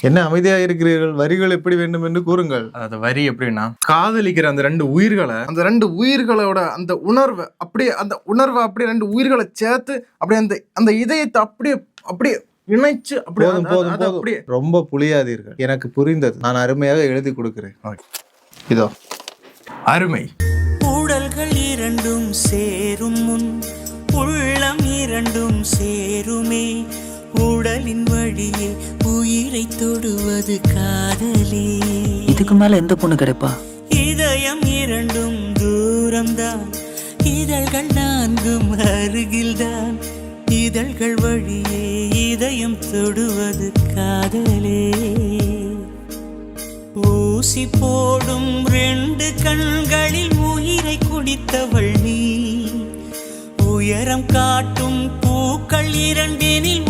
என்ன அமைதியாக இருக்கிறீர்கள்? வரிகள் எப்படி வேண்டும் என்று கூறுங்கள். அந்த வரி எப்படின்னா, காதலிக்கிற அந்த ரெண்டு உயிர்களோட அந்த உணர்வை அப்படியே ரெண்டு உயிர்களை சேர்த்து அப்படியே அந்த இதயத்தை அப்படியே இணைச்சு அப்படியே ரொம்ப புளியாதீர்கள். எனக்கு புரிந்தது. நான் அருமையாக எழுதி கொடுக்கிறேன். இதோ அருமை. உடல்கள் இரண்டும் சேரும் முன் உள்ளம் இரண்டும் சேருமே, உடலின் வழியே உயிரை தொடுவது காதலே. இதுக்கு மேல எந்த பொண்ணு கிடைப்பா? இதயம் இரண்டும் தூரம்தான், இதழ்கள் நான்கும் அருகில்தான், இதழ்கள் வழியே இதயம் தொடுவது காதலே. ஊசி போடும் ரெண்டு கண்களில் உயிரை குடித்தவள் நீ, உயரம் காட்டும் பூக்கள் இரண்டினில்